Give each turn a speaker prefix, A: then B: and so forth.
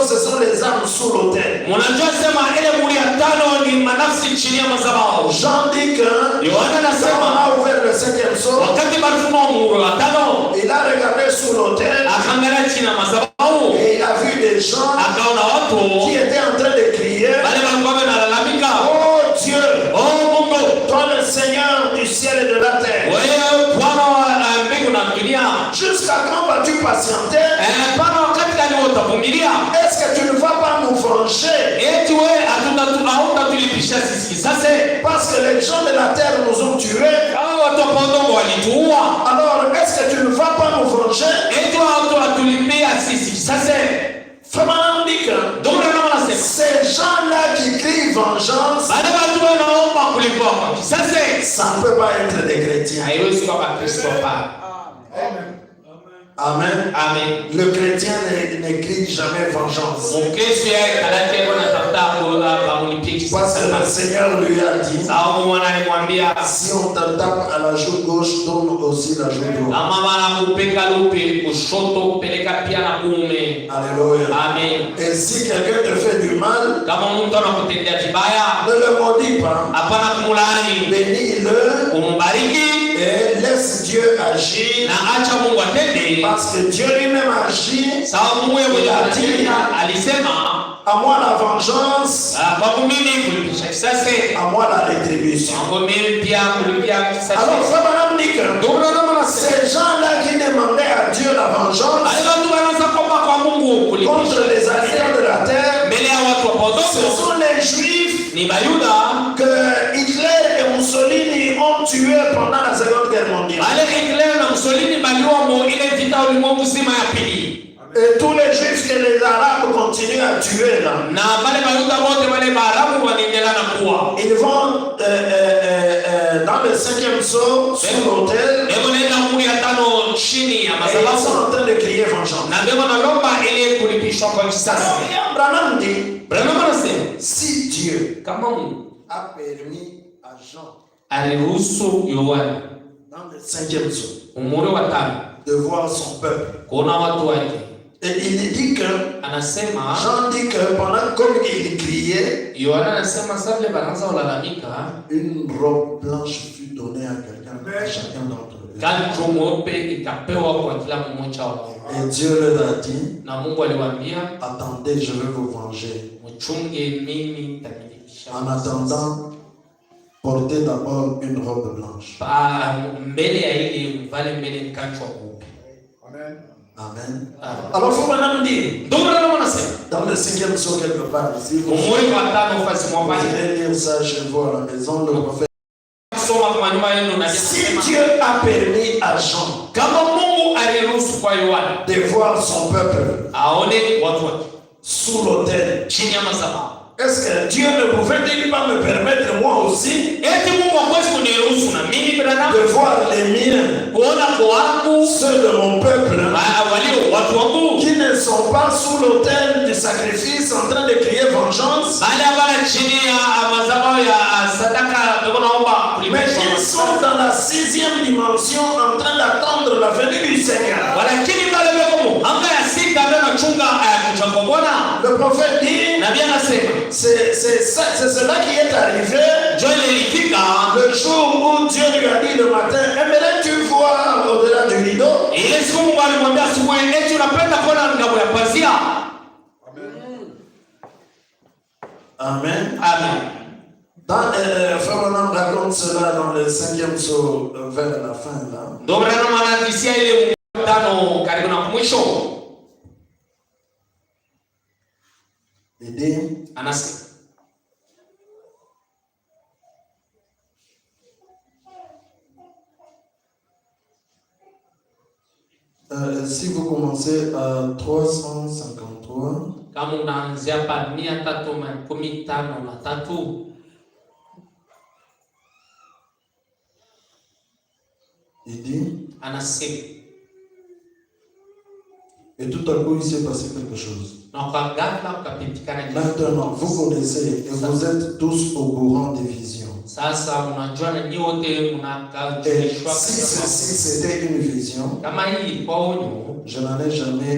A: ce sont les âmes sous l'autel.
B: Mnajua sema ile muri ya tano ni manafsi chini ya madhabahu.
A: Jean dit que
B: Yohana anasema
A: quand on a ouvert le 5e sceau,
B: wakati balifungua muhuri wa tano,
A: il a regardé sous l'autel
B: akaangalia chini ya madhabahu,
A: et il a vu des gens
B: akaona watu
A: qui étaient en train de crier,
B: wale walikuwa wanalalamika,
A: oh Dieu,
B: oh Mungu,
A: toi le Seigneur du ciel et de la terre,
B: wewe Bwana wa mbingu na dunia,
A: jusqu'à quand vas-tu patienter?
B: Bwana wakati gani utavumilia?
A: Est-ce que tu ne vas pas nous venger?
B: Eti wewe hatutatulipisha sisi sasa,
A: parce que les gens de la terre nous ont tués.
B: Kama watu wa Podongo walituua,
A: alors est-ce que tu ne vas pas nous venger?
B: Eti hatutulipia sisi sasa.
A: Frère dit que ces gens-là qui crient vengeance, ça ne peut pas être des chrétiens. Amen. Amen. Le chrétien ne crie jamais vengeance. Parce que le Seigneur lui a dit, si on te tape à la joue gauche, donne aussi la joue droite. Alléluia. Amen. Et si quelqu'un te fait du mal, ne le maudis pas. Bénis-le et laisse Dieu agir. Parce que Dieu lui-même agit. Il a dit, à moi la vengeance, à moi la rétribution. Alors frère Madame dit que ces gens-là qui demandaient à Dieu la vengeance contre les habitants de la terre, ce sont les Juifs que Hitler et Mussolini ont tués pendant la Seconde Guerre mondiale. Et tous les Juifs que les Arabes continuent à tuer là, ils vont dans le 5e sceau sur l'autel et ils sont en train de crier vengeance. Alors Branham dit, si Dieu a permis à Jean dans le 5e sceau de voir son peuple, et il dit que Jean dit que pendant comme il criait, une robe blanche fut donnée à quelqu'un, à chacun d'entre eux. Et Dieu leur a dit, attendez, je vais vous venger. En attendant, portez d'abord une robe blanche. Amen. Alors, il faut maintenant dire, dans le 5e sceau quelque part ici, vous allez lire ça chez vous à la maison, le prophète. Si Dieu a permis à Jean de voir son peuple sous l'autel, est-ce que Dieu ne pouvait-il pas me permettre moi aussi de voir les miens, ceux de mon peuple, qui ne sont pas sous l'autel du sacrifice en train de crier vengeance, mais ils sont dans la 6e dimension en train d'attendre la venue du Seigneur. Le prophète dit, c'est cela qui est arrivé le jour où Dieu lui a dit le matin, aimerais-tu voir au-delà du rideau? Amen. Amen. Frère Branham raconte cela dans le 5e sceau vers la fin là. Il dit, si vous commencez à 353, il dit, et tout à coup il s'est passé quelque chose. Maintenant, vous connaissez et vous êtes tous au courant des visions. Et si ceci c'était une vision, je n'en ai jamais